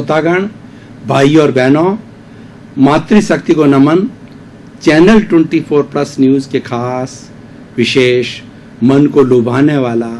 श्रोतागण, भाई और बहनों, मातृशक्ति को नमन। चैनल 24+ न्यूज़ के खास विशेष, मन को लुभाने वाला,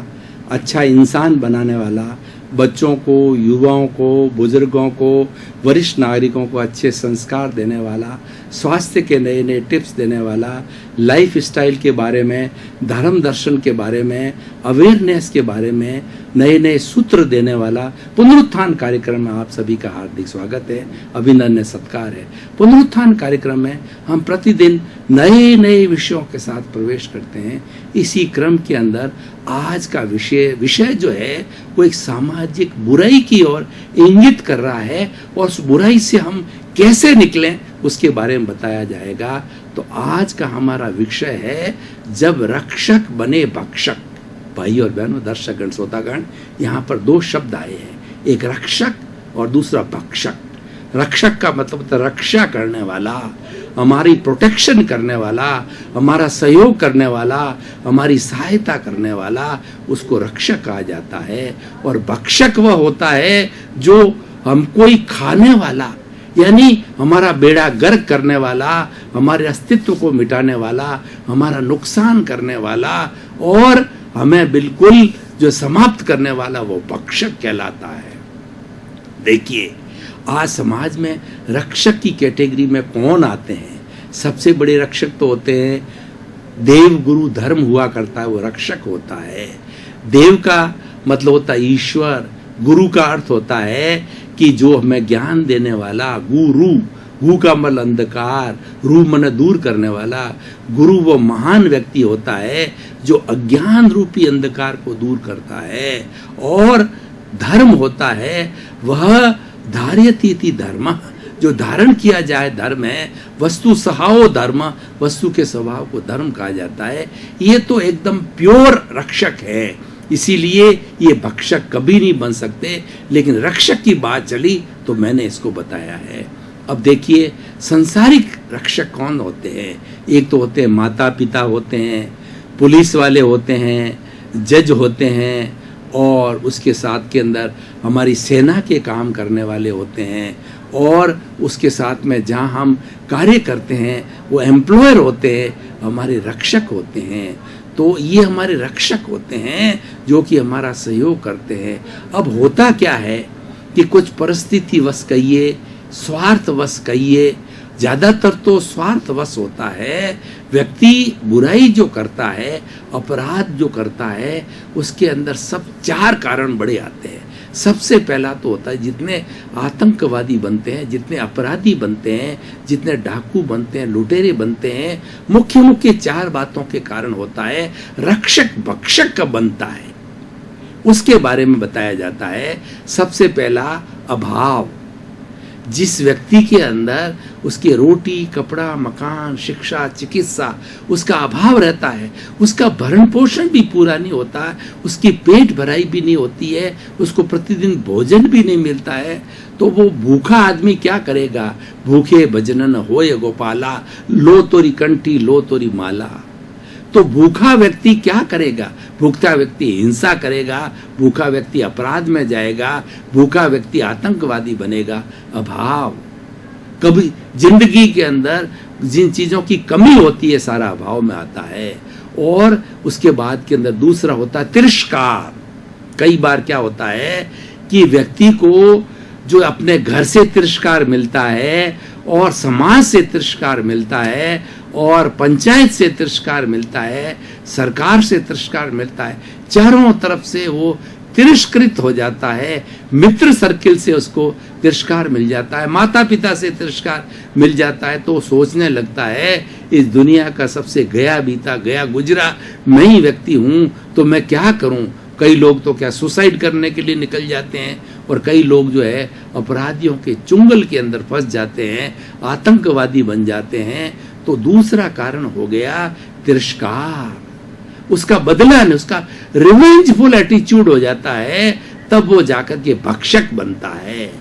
अच्छा इंसान बनाने वाला, बच्चों को, युवाओं को, बुजुर्गों को, वरिष्ठ नागरिकों को अच्छे संस्कार देने वाला, स्वास्थ्य के नए नए टिप्स देने वाला, लाइफ स्टाइल के बारे में, धर्म दर्शन के बारे में, अवेयरनेस के बारे में नए नए सूत्र देने वाला पुनरुत्थान कार्यक्रम में आप सभी का हार्दिक स्वागत है, अभिनंदन सत्कार है। पुनरुत्थान कार्यक्रम में हम प्रतिदिन नए नए विषयों के साथ प्रवेश करते हैं। इसी क्रम के अंदर आज का विषय जो है वो एक सामाजिक बुराई की ओर इंगित कर रहा है और उस बुराई से हम कैसे निकलें उसके बारे में बताया जाएगा। तो आज का हमारा विषय है, जब रक्षक बने भक्षक। भाई और बहनों, दर्शकगण, श्रोतागण, यहाँ पर दो शब्द आए हैं, एक रक्षक और दूसरा भक्षक। रक्षक का मतलब होता है रक्षा करने वाला, हमारी प्रोटेक्शन करने वाला, हमारा सहयोग करने वाला, हमारी सहायता करने वाला, उसको रक्षक कहा जाता है। और भक्षक वह होता है जो हमको ही खाने वाला, यानी हमारा बेड़ा गर्क करने वाला, हमारे अस्तित्व को मिटाने वाला, हमारा नुकसान करने वाला और हमें बिल्कुल जो समाप्त करने वाला, वो भक्षक कहलाता है। देखिए, आज समाज में रक्षक की कैटेगरी में कौन आते हैं? सबसे बड़े रक्षक तो होते हैं, देव गुरु धर्म हुआ करता है, वो रक्षक होता है। देव का मतलब होता है ईश्वर, गुरु का अर्थ होता है कि जो हमें ज्ञान देने वाला, गुरु। गु का मतलब अंधकार, रू मन दूर करने वाला। गुरु वो महान व्यक्ति होता है जो अज्ञान रूपी अंधकार को दूर करता है। और धर्म होता है वह धार्यतीति धर्म, जो धारण किया जाए धर्म है। वस्तु सहाओ धर्म, वस्तु के स्वभाव को धर्म कहा जाता है। ये तो एकदम प्योर रक्षक है, इसीलिए ये भक्षक कभी नहीं बन सकते। लेकिन रक्षक की बात चली तो मैंने इसको बताया है। अब देखिए, संसारिक रक्षक कौन होते हैं? एक तो होते हैं माता पिता होते हैं, पुलिस वाले होते हैं, जज होते हैं, और उसके साथ के अंदर हमारी सेना के काम करने वाले होते हैं, और उसके साथ में जहाँ हम कार्य करते हैं वो एम्प्लॉयर होते हैं, हमारे रक्षक होते हैं। तो ये हमारे रक्षक होते हैं जो कि हमारा सहयोग करते हैं। अब होता क्या है कि कुछ परिस्थितिवश कहिए, स्वार्थवश कहिए, ज़्यादातर तो स्वार्थवश होता है। व्यक्ति बुराई जो करता है, अपराध जो करता है, उसके अंदर सब चार कारण बड़े आते हैं। सबसे पहला तो होता है, जितने आतंकवादी बनते हैं, जितने अपराधी बनते हैं, जितने डाकू बनते हैं, लुटेरे बनते हैं, मुख्य चार बातों के कारण होता है रक्षक भक्षक का बनता है। उसके बारे में बताया जाता है। सबसे पहला अभाव। जिस व्यक्ति के अंदर उसके रोटी, कपड़ा, मकान, शिक्षा, चिकित्सा, उसका अभाव रहता है, उसका भरण पोषण भी पूरा नहीं होता, उसकी पेट भराई भी नहीं होती है, उसको प्रतिदिन भोजन भी नहीं मिलता है, तो वो भूखा आदमी क्या करेगा? भूखे भजनन होय गोपाला, लो तोरी कंठी लो तोरी माला। तो भूखा व्यक्ति क्या करेगा? भूखा व्यक्ति हिंसा करेगा, भूखा व्यक्ति अपराध में जाएगा, भूखा व्यक्ति आतंकवादी बनेगा। अभाव, कभी जिंदगी के अंदर जिन चीजों की कमी होती है, सारा अभाव में आता है। और उसके बाद के अंदर दूसरा होता है तिरस्कार। कई बार क्या होता है कि व्यक्ति को जो अपने घर से तिरस्कार मिलता है, और समाज से तिरस्कार मिलता है, और पंचायत से तिरस्कार मिलता है, सरकार से तिरस्कार मिलता है, चारों तरफ से वो तिरस्कृत हो जाता है। मित्र सर्किल से उसको तिरस्कार मिल जाता है, माता पिता से तिरस्कार मिल जाता है, तो सोचने लगता है इस दुनिया का सबसे गया बीता गया गुजरा मैं ही व्यक्ति हूँ, तो मैं क्या करूँ? कई लोग तो क्या सुसाइड करने के लिए निकल जाते हैं, और कई लोग जो है अपराधियों के चुंगल के अंदर फंस जाते हैं, आतंकवादी बन जाते हैं। तो दूसरा कारण हो गया तिरस्कार, उसका बदला नहीं, उसका रिवेंजफुल एटीट्यूड हो जाता है, तब वो जाकर के भक्षक बनता है।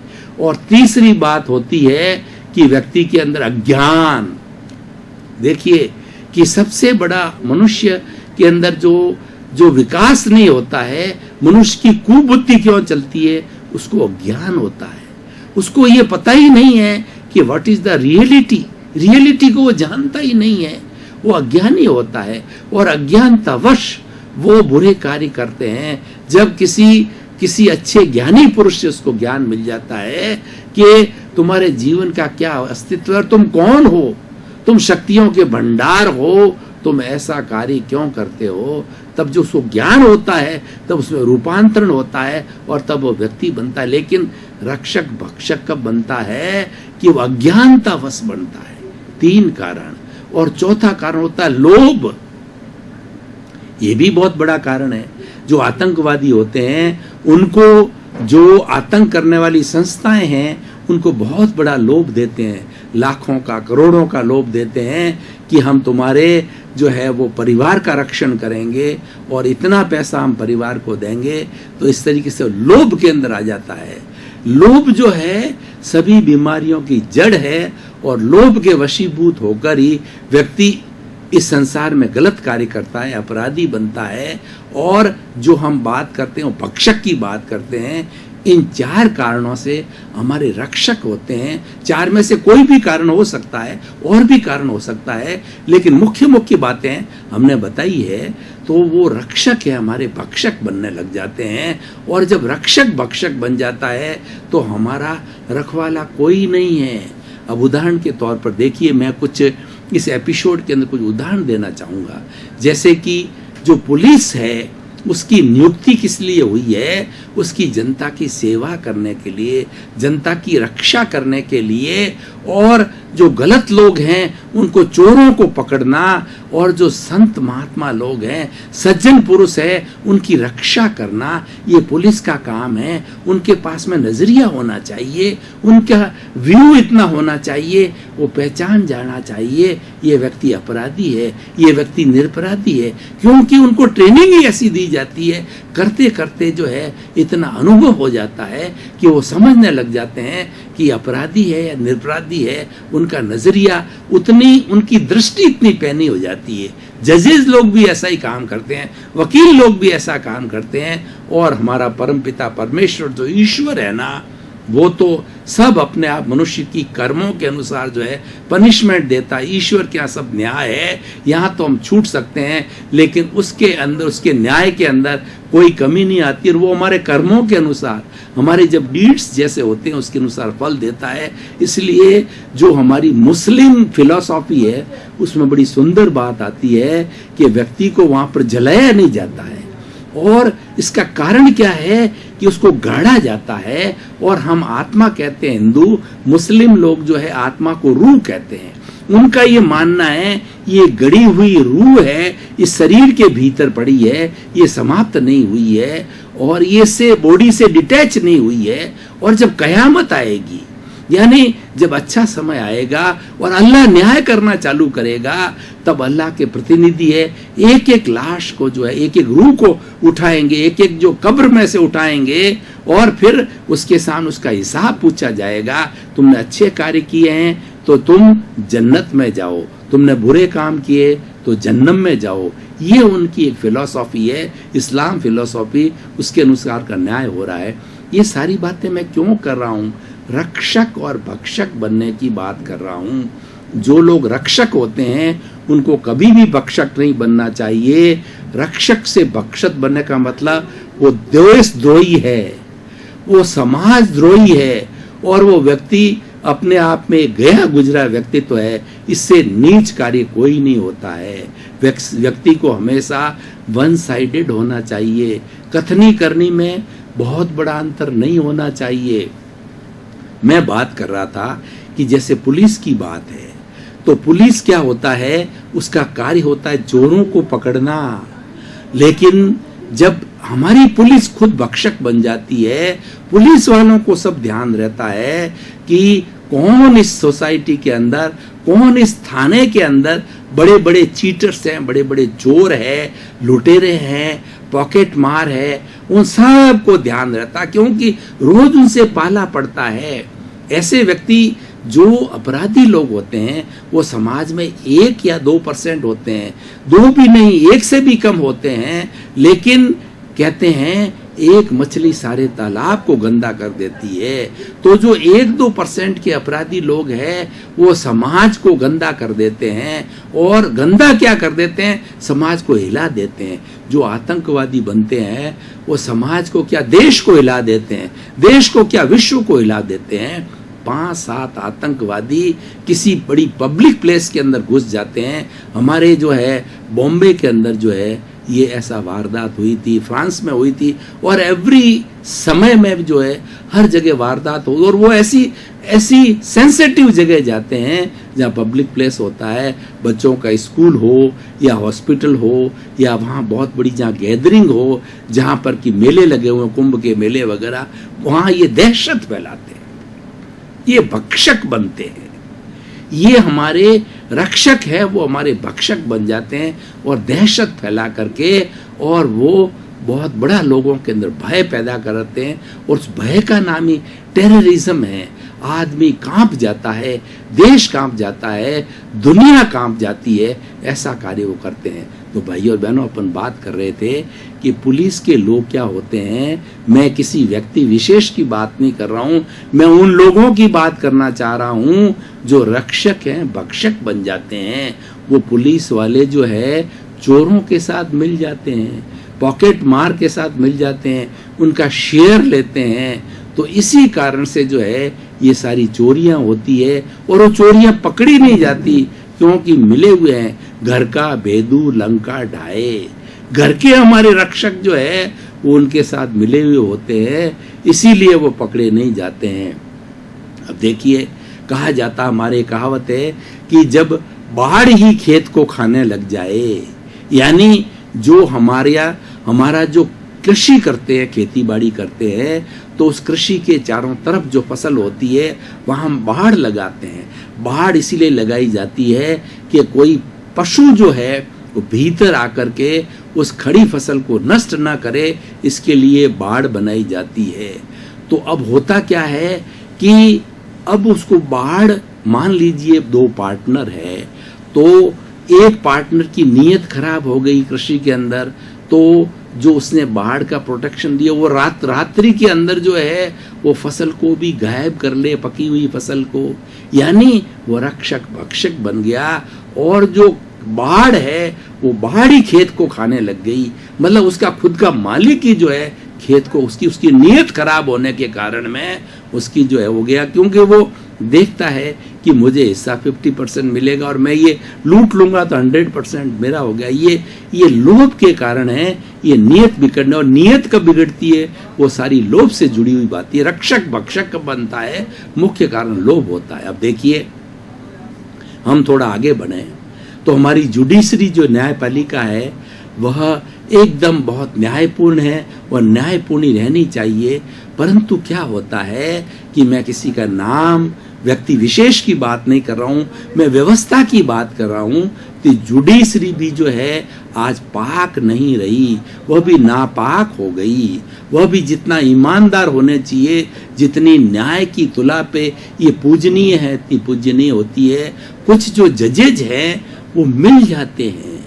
और तीसरी बात होती है कि व्यक्ति के अंदर अज्ञान। देखिए कि सबसे बड़ा मनुष्य के अंदर जो विकास नहीं होता है, मनुष्य की कुबुद्धि क्यों चलती है? उसको अज्ञान होता है। उसको ये पता ही नहीं है कि व्हाट इज द रियलिटी को वो जानता ही नहीं है, वो अज्ञानी होता है और अज्ञानतावश वो बुरे कार्य करते हैं। जब किसी अच्छे ज्ञानी पुरुष से उसको ज्ञान मिल जाता है कि तुम्हारे जीवन का क्या अस्तित्व है, तुम कौन हो, तुम शक्तियों के भंडार हो, तुम ऐसा कार्य क्यों करते हो, तब जो उसको ज्ञान होता है तब उसमें रूपांतरण होता है और तब वो व्यक्ति बनता है। लेकिन रक्षक भक्षक कब बनता है कि वो अज्ञानतावश बनता है। 3 कारण। और चौथा कारण होता है लोभ। ये भी बहुत बड़ा कारण है। जो आतंकवादी होते हैं उनको, जो आतंक करने वाली संस्थाएं हैं, उनको बहुत बड़ा लोभ देते हैं, लाखों का करोड़ों का लोभ देते हैं कि हम तुम्हारे जो है वो परिवार का रक्षण करेंगे और इतना पैसा हम परिवार को देंगे। तो इस तरीके से लोभ के अंदर आ जाता है। लोभ जो है सभी बीमारियों की जड़ है और लोभ के वशीभूत होकर ही व्यक्ति इस संसार में गलत कार्य करता है, अपराधी बनता है। और जो हम बात करते हैं, भक्षक की बात करते हैं, इन 4 कारणों से हमारे रक्षक होते हैं। 4 में से कोई भी कारण हो सकता है, और भी कारण हो सकता है, लेकिन मुख्य बातें हमने बताई है। तो वो रक्षक है, हमारे भक्षक बनने लग जाते हैं। और जब रक्षक भक्षक बन जाता है तो हमारा रखवाला कोई नहीं है। अब उदाहरण के तौर पर देखिए, मैं कुछ इस एपिसोड के अंदर कुछ उदाहरण देना चाहूँगा। जैसे कि जो पुलिस है उसकी नियुक्ति किस लिए हुई है, उसकी जनता की सेवा करने के लिए, जनता की रक्षा करने के लिए, और जो गलत लोग हैं उनको, चोरों को पकड़ना, और जो संत महात्मा लोग हैं, सज्जन पुरुष है, उनकी रक्षा करना, ये पुलिस का काम है। उनके पास में नजरिया होना चाहिए, उनका व्यू इतना होना चाहिए, वो पहचान जाना चाहिए ये व्यक्ति अपराधी है, ये व्यक्ति निरपराधी है, क्योंकि उनको ट्रेनिंग ही ऐसी दी जाती है। करते करते जो है इतना अनुभव हो जाता है कि वो समझने लग जाते हैं कि अपराधी है या निरपराधी है। उनका नजरिया उतनी, उनकी दृष्टि इतनी पैनी हो जाती है। जजेस लोग भी ऐसा ही काम करते हैं, वकील लोग भी ऐसा काम करते हैं। और हमारा परमपिता परमेश्वर जो ईश्वर है ना, वो तो सब अपने आप मनुष्य की कर्मों के अनुसार जो है पनिशमेंट देता है। ईश्वर के यहाँ सब न्याय है। यहाँ तो हम छूट सकते हैं, लेकिन उसके अंदर, उसके न्याय के अंदर कोई कमी नहीं आती। और वो हमारे कर्मों के अनुसार, हमारे जब डीड्स जैसे होते हैं उसके अनुसार फल देता है। इसलिए जो हमारी मुस्लिम फिलॉसफी है उसमें बड़ी सुंदर बात आती है कि व्यक्ति को वहाँ पर जलाया नहीं जाता है। और इसका कारण क्या है कि उसको गाड़ा जाता है। और हम आत्मा कहते हैं हिंदू, मुस्लिम लोग जो है आत्मा को रूह कहते हैं। उनका ये मानना है ये गड़ी हुई रूह है, इस शरीर के भीतर पड़ी है, ये समाप्त नहीं हुई है और ये से बॉडी से डिटैच नहीं हुई है। और जब कयामत आएगी, यानी जब अच्छा समय आएगा और अल्लाह न्याय करना चालू करेगा, तब अल्लाह के प्रतिनिधि है एक एक लाश को जो है, एक एक रूह को उठाएंगे, एक एक जो कब्र में से उठाएंगे और फिर उसके सामने उसका हिसाब पूछा जाएगा। तुमने अच्छे कार्य किए हैं तो तुम जन्नत में जाओ, तुमने बुरे काम किए तो जन्नम में जाओ। ये उनकी एक फिलॉसफी है, इस्लाम फिलॉसफी, उसके अनुसार का न्याय हो रहा है। ये सारी बातें मैं क्यों कर रहा हूँ? रक्षक और भक्षक बनने की बात कर रहा हूँ। जो लोग रक्षक होते हैं उनको कभी भी भक्षक नहीं बनना चाहिए। रक्षक से भक्षक बनने का मतलब वो देशद्रोही है, वो समाजद्रोही है और वो व्यक्ति अपने आप में गया गुजरा व्यक्तित्व है। इससे नीच कार्य कोई नहीं होता है। व्यक्ति को हमेशा वन साइडेड होना चाहिए, कथनी करनी में बहुत बड़ा अंतर नहीं होना चाहिए। मैं बात कर रहा था कि जैसे पुलिस की बात है, तो पुलिस क्या होता है, उसका कार्य होता है चोरों को पकड़ना। लेकिन जब हमारी पुलिस खुद भक्षक बन जाती है, पुलिस वालों को सब ध्यान रहता है कि कौन इस सोसाइटी के अंदर, कौन इस थाने के अंदर बड़े बड़े चीटर्स हैं, बड़े बड़े चोर हैं, लुटेरे हैं, पॉकेट मार है, उन सब को ध्यान रहता, क्योंकि रोज उनसे पाला पड़ता है। ऐसे व्यक्ति जो अपराधी लोग होते हैं वो समाज में 1 या 2% होते हैं, 2 भी नहीं, 1 से भी कम होते हैं। लेकिन कहते हैं एक मछली सारे तालाब को गंदा कर देती है। तो जो 1-2% के अपराधी लोग हैं वो समाज को गंदा कर देते हैं, और गंदा क्या कर देते हैं, समाज को हिला देते हैं। जो आतंकवादी बनते हैं वो समाज को क्या, देश को हिला देते हैं, देश को क्या, विश्व को हिला देते हैं। 5-7 आतंकवादी किसी बड़ी पब्लिक प्लेस के अंदर घुस जाते हैं। हमारे जो है बॉम्बे के अंदर जो है ये ऐसा वारदात हुई थी, फ्रांस में हुई थी, और एवरी समय में जो है हर जगह वारदात हो, और वो ऐसी सेंसिटिव जगह जाते हैं जहाँ पब्लिक प्लेस होता है, बच्चों का स्कूल हो या हॉस्पिटल हो या वहाँ बहुत बड़ी जहाँ गैदरिंग हो, जहाँ पर कि मेले लगे हुए, कुंभ के मेले वगैरह, वहाँ ये दहशत फैलाते हैं, ये भक्षक बनते हैं। ये हमारे रक्षक है, वो हमारे भक्षक बन जाते हैं और दहशत फैला करके, और वो बहुत बड़ा लोगों के अंदर भय पैदा करते हैं, और उस भय का नाम ही टेररिज्म है। आदमी कांप जाता है, देश कांप जाता है, दुनिया कांप जाती है, ऐसा कार्य वो करते हैं। तो भाई और बहनों, अपन बात कर रहे थे कि पुलिस के लोग क्या होते हैं। मैं किसी व्यक्ति विशेष की बात नहीं कर रहा हूं, मैं उन लोगों की बात करना चाह रहा हूं जो रक्षक हैं, भक्षक बन जाते हैं। वो पुलिस वाले जो है चोरों के साथ मिल जाते हैं, पॉकेट मार के साथ मिल जाते हैं, उनका शेयर लेते हैं। तो इसी कारण से जो है ये सारी चोरियां होती है, और वो चोरियां पकड़ी नहीं जाती क्योंकि मिले हुए हैं घर का भेदू लंका ढाए। घर के हमारे रक्षक जो है वो उनके साथ मिले हुए होते हैं, इसीलिए वो पकड़े नहीं जाते हैं। अब देखिए, कहा जाता, हमारे कहावत है कि जब बाढ़ ही खेत को खाने लग जाए, यानी जो हमारा जो कृषि करते हैं, खेती बाड़ी करते हैं, तो उस कृषि के चारों तरफ जो फसल होती है वहाँ हम बाढ़ लगाते हैं। बाढ़ इसीलिए लगाई जाती है कि कोई पशु जो है वो भीतर आकर के उस खड़ी फसल को नष्ट ना करे, इसके लिए बाढ़ बनाई जाती है। तो अब होता क्या है कि अब उसको बाढ़, मान लीजिए 2 पार्टनर है, तो एक पार्टनर की नीयत खराब हो गई कृषि के अंदर, तो जो उसने बाढ़ का प्रोटेक्शन दिया वो रात्रि के अंदर जो है वो फसल को भी गायब कर ले, पकी हुई फसल को, यानी वो रक्षक भक्षक बन गया। और जो बाढ़ है वो बाढ़ ही खेत को खाने लग गई, मतलब उसका खुद का मालिक ही जो है खेत को, उसकी नीयत खराब होने के कारण में उसकी जो है हो गया, क्योंकि वो देखता है कि मुझे हिस्सा 50% मिलेगा और मैं ये लूट लूंगा तो 100% मेरा हो गया। ये लोभ के कारण है, ये नीयत बिगड़ने, और नीयत कब बिगड़ती है, वो सारी लोभ से जुड़ी हुई बात है। रक्षक भक्षक कब बनता है, मुख्य कारण लोभ होता है। अब देखिए, हम थोड़ा आगे बढ़े तो हमारी जुडिशरी जो न्यायपालिका है वह एकदम बहुत न्यायपूर्ण है और न्यायपूर्ण ही रहनी चाहिए। परंतु क्या होता है कि मैं किसी का नाम, व्यक्ति विशेष की बात नहीं कर रहा हूं, मैं व्यवस्था की बात कर रहा हूं। तो जुडिशरी भी जो है आज पाक नहीं रही, वह भी नापाक हो गई। वह भी जितना ईमानदार होने चाहिए, जितनी न्याय की तुला पे ये पूजनीय है, इतनी पूजनीय होती है। कुछ जो जजेज हैं वो मिल जाते हैं,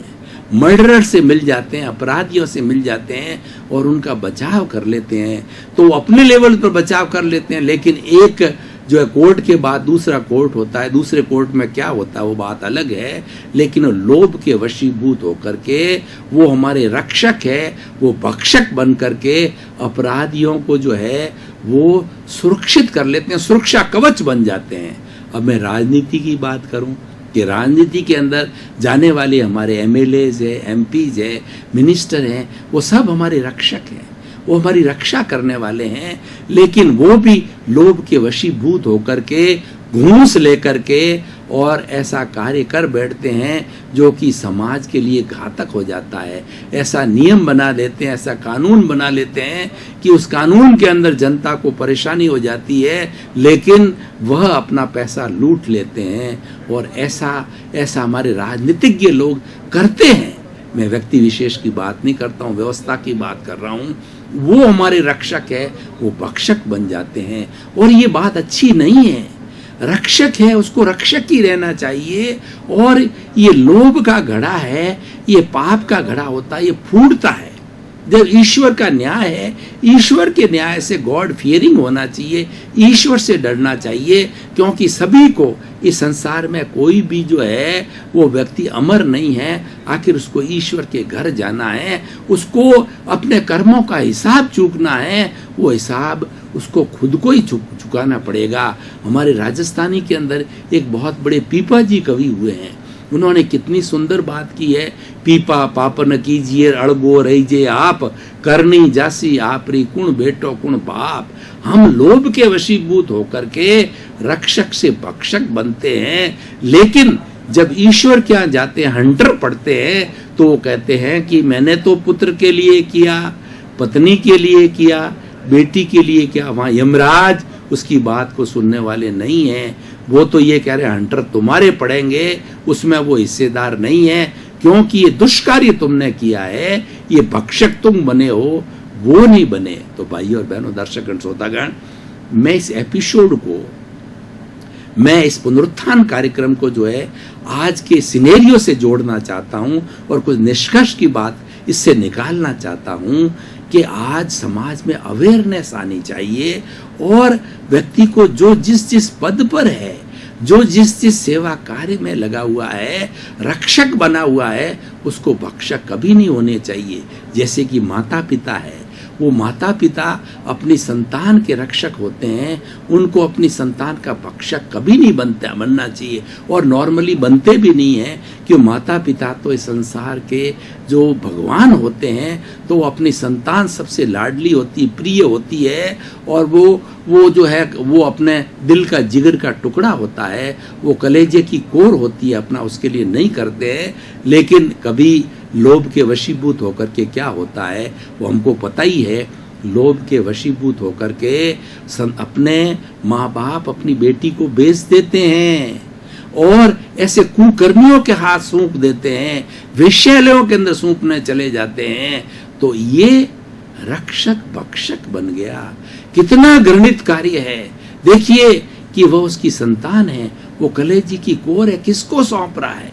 मर्डरर से मिल जाते हैं, अपराधियों से मिल जाते हैं और उनका बचाव कर लेते हैं। तो वो अपने लेवल पर बचाव कर लेते हैं, लेकिन एक जो है कोर्ट के बाद दूसरा कोर्ट होता है, दूसरे कोर्ट में क्या होता है वो बात अलग है। लेकिन लोभ के वशीभूत होकर के वो हमारे रक्षक है, वो भक्षक बन करके अपराधियों को जो है वो सुरक्षित कर लेते हैं, सुरक्षा कवच बन जाते हैं। अब मैं राजनीति की बात करूं कि राजनीति के अंदर जाने वाले हमारे एमएलएज है, एमपीज है, मिनिस्टर हैं, वो सब हमारे रक्षक हैं, वो हमारी रक्षा करने वाले हैं। लेकिन वो भी लोभ के वशीभूत होकर के, घूस लेकर के और ऐसा कार्य कर बैठते हैं जो कि समाज के लिए घातक हो जाता है। ऐसा नियम बना देते हैं, ऐसा कानून बना लेते हैं कि उस कानून के अंदर जनता को परेशानी हो जाती है, लेकिन वह अपना पैसा लूट लेते हैं। और ऐसा हमारे राजनीतिज्ञ लोग करते हैं। मैं व्यक्ति विशेष की बात नहीं करता हूँ, व्यवस्था की बात कर रहा हूँ। वो हमारे रक्षक है, वो भक्षक बन जाते हैं और ये बात अच्छी नहीं है। रक्षक है, उसको रक्षक ही रहना चाहिए। और ये लोभ का घड़ा है, ये पाप का घड़ा होता है, ये फूटता है। जब ईश्वर का न्याय है, ईश्वर के न्याय से गॉड फियरिंग होना चाहिए, ईश्वर से डरना चाहिए, क्योंकि सभी को इस संसार में कोई भी जो है वो व्यक्ति अमर नहीं है। आखिर उसको ईश्वर के घर जाना है, उसको अपने कर्मों का हिसाब चूकना है, वो हिसाब उसको खुद को ही चुकाना पड़ेगा। हमारे राजस्थानी के अंदर एक बहुत बड़े पीपा जी कवि हुए हैं, उन्होंने कितनी सुंदर बात की है। पीपा पापन कीजिए अड़बो रहीजे आप, करनी जासी आपरी कुण बेटो कुण पाप। हम लोभ के वशीभूत होकर के रक्षक से भक्षक बनते हैं, लेकिन जब ईश्वर के यहाँ जाते हैं, हंटर पढ़ते हैं, तो वो कहते हैं कि मैंने तो पुत्र के लिए किया, पत्नी के लिए किया, बेटी के लिए किया। वहां यमराज उसकी बात को सुनने वाले नहीं है, वो तो ये कह रहे हंटर तुम्हारे पड़ेंगे, उसमें वो हिस्सेदार नहीं है, क्योंकि ये दुष्कार्य तुमने किया है, ये भक्षक तुम बने हो, वो नहीं बने। तो भाई और बहनों, दर्शकगण, श्रोतागण, मैं इस एपिसोड को, मैं इस पुनरुत्थान कार्यक्रम को जो है आज के सिनेरियो से जोड़ना चाहता हूं और कुछ निष्कर्ष की बात इससे निकालना चाहता हूं कि आज समाज में अवेयरनेस आनी चाहिए और व्यक्ति को जो जिस पद पर है, जो जिस सेवा कार्य में लगा हुआ है, रक्षक बना हुआ है, उसको भक्षक कभी नहीं होने चाहिए। जैसे कि माता पिता है, वो माता पिता अपनी संतान के रक्षक होते हैं, उनको अपनी संतान का भक्षक कभी नहीं बनना चाहिए, और नॉर्मली बनते भी नहीं है, कि माता पिता तो इस संसार के जो भगवान होते हैं, तो वो अपनी संतान सबसे लाडली होती, प्रिय होती है, और वो जो है वो अपने दिल का जिगर का टुकड़ा होता है, वो कलेजे की कोर होती है, अपना उसके लिए नहीं करते हैं। लेकिन कभी लोभ के वशीभूत होकर के क्या होता है वो हमको पता ही है। लोभ के वशीभूत होकर के अपने माँ बाप अपनी बेटी को बेच देते हैं और ऐसे कुकर्मियों के हाथ सौंप देते हैं, वेश्यालयों के अंदर सौंपने चले जाते हैं। तो ये रक्षक भक्षक बन गया। कितना घृणित कार्य है। देखिए कि वह उसकी संतान है, वो कलेजी की कोर है, किसको सौंप रहा है?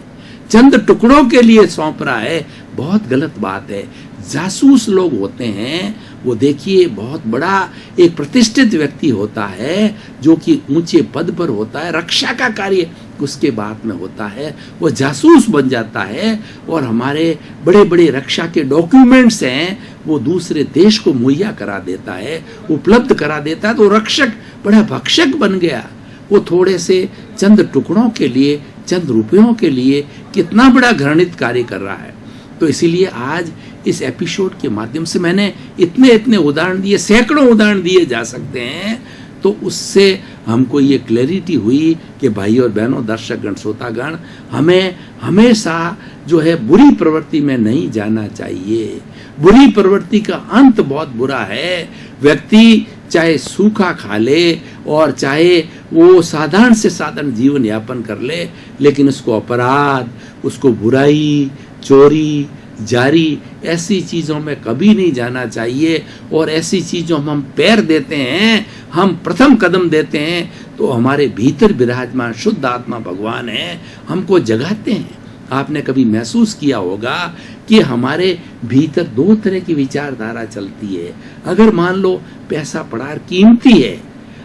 चंद टुकड़ों के लिए सौंप रहा है। बहुत गलत बात है। जासूस लोग होते हैं, वो देखिए बहुत बड़ा एक प्रतिष्ठित व्यक्ति होता है, जो कि ऊंचे पद पर होता है, रक्षा का कार्य उसके बाद में होता है, वो जासूस बन जाता है और हमारे बड़े बड़े रक्षा के डॉक्यूमेंट्स हैं वो दूसरे देश को मुहैया करा देता है, उपलब्ध करा देता है। तो रक्षक बड़ा भक्षक बन गया। वो थोड़े से चंद टुकड़ों के लिए, चंद रुपयों के लिए कितना बड़ा घृणित कार्य कर रहा है। तो इसीलिए आज इस एपिसोड के माध्यम से मैंने इतने उदाहरण दिए, सैकड़ों उदाहरण दिए जा सकते हैं। तो उससे हमको ये क्लैरिटी हुई कि भाई और बहनों, दर्शकगण, श्रोतागण, हमें हमेशा जो है बुरी प्रवृत्ति में नहीं जाना चाहिए। बुरी प्रवृत्ति का अंत बहुत बुरा है। व्यक्ति चाहे सूखा खा ले और चाहे वो साधारण से साधारण जीवन यापन कर ले, लेकिन उसको अपराध, उसको बुराई, चोरी, जारी, ऐसी चीज़ों में कभी नहीं जाना चाहिए। और ऐसी चीज़ों में हम पैर देते हैं, हम प्रथम कदम देते हैं, तो हमारे भीतर विराजमान शुद्ध आत्मा भगवान है, हमको जगाते हैं। आपने कभी महसूस किया होगा कि हमारे भीतर दो तरह की विचारधारा चलती है। अगर मान लो पैसा पड़ा कीमती है,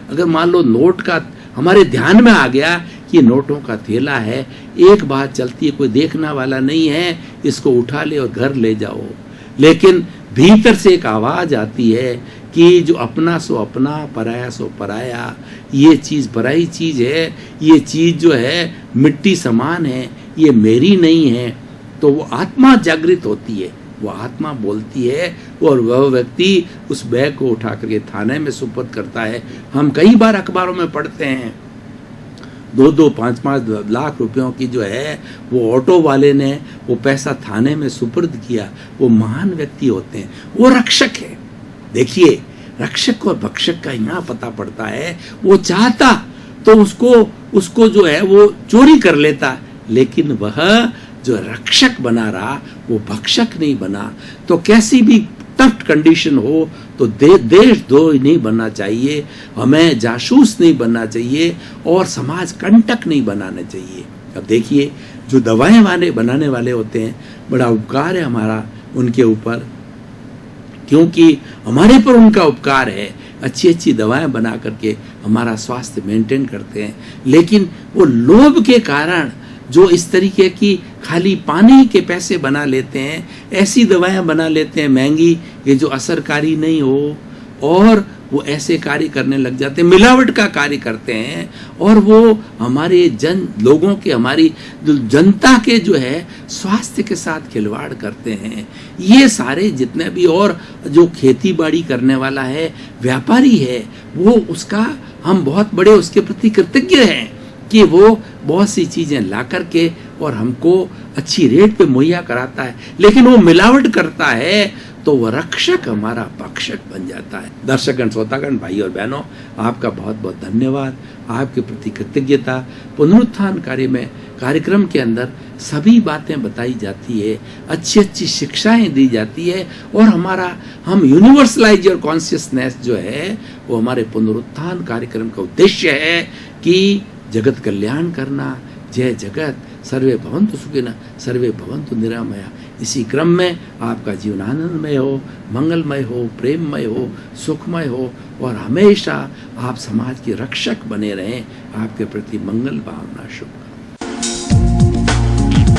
अगर मान लो नोट का हमारे ध्यान में आ गया कि नोटों का थैला है, एक बात चलती है, कोई देखने वाला नहीं है, इसको उठा ले और घर ले जाओ। लेकिन भीतर से एक आवाज आती है कि जो अपना सो अपना, पराया सो पराया, ये चीज़ पराई चीज़ है, ये चीज़ जो है मिट्टी समान है, ये मेरी नहीं है। तो वो आत्मा जागृत होती है, वो आत्मा बोलती है और वह व्यक्ति उस बैग को उठा करके थाने में सुपुर्द करता है। हम कई बार अखबारों में पढ़ते हैं 2-2, 5-5 लाख रुपयों की जो है वो ऑटो वाले ने वो पैसा थाने में सुपुर्द किया। वो महान व्यक्ति होते हैं, वो रक्षक है। देखिए, रक्षक और भक्षक का यहाँ पता पड़ता है। वो चाहता तो उसको जो है वो चोरी कर लेता, लेकिन वह जो रक्षक बना रहा वो भक्षक नहीं बना। तो कैसी भी टफ कंडीशन हो तो देशद्रोही नहीं बनना चाहिए, हमें जासूस नहीं बनना चाहिए और समाज कंटक नहीं बनाना चाहिए। अब देखिए, जो दवाएं बनाने वाले होते हैं, बड़ा उपकार है हमारा उनके ऊपर। क्योंकि हमारे पर उनका उपकार है। अच्छी अच्छी दवाएं बना करके हमारा स्वास्थ्य मेंटेन करते हैं, लेकिन वो लोभ के कारण जो इस तरीके की खाली पानी के पैसे बना लेते हैं, ऐसी दवाएं बना लेते हैं महंगी कि जो असरकारी नहीं हो, और वो ऐसे कार्य करने लग जाते हैं, मिलावट का कार्य करते हैं, और वो हमारे लोगों के, हमारी जनता के जो है स्वास्थ्य के साथ खिलवाड़ करते हैं। ये सारे जितने भी, और जो खेती बाड़ी करने वाला है, व्यापारी है, वो उसका हम बहुत बड़े उसके प्रति कृतज्ञ हैं कि वो बहुत सी चीजें ला करके और हमको अच्छी रेट पे मुहैया कराता है, लेकिन वो मिलावट करता है तो वह रक्षक हमारा भक्षक बन जाता है। दर्शकगण, श्रोतागण, भाई और बहनों, आपका बहुत बहुत धन्यवाद, आपके प्रति कृतज्ञता। पुनरुत्थान कार्यक्रम के अंदर सभी बातें बताई जाती है, अच्छी अच्छी शिक्षाएं दी जाती है, और हम यूनिवर्सलाइज योर कॉन्शियसनेस जो है वो हमारे पुनरुत्थान कार्यक्रम का उद्देश्य है कि जगत कल्याण करना। जय जगत, सर्वे भवन्तु सुखिनः, सर्वे भवन्तु निरामया। इसी क्रम में आपका जीवन आनंदमय हो, मंगलमय हो, प्रेममय हो, सुखमय हो, और हमेशा आप समाज के रक्षक बने रहें। आपके प्रति मंगल भावना, शुभकामना।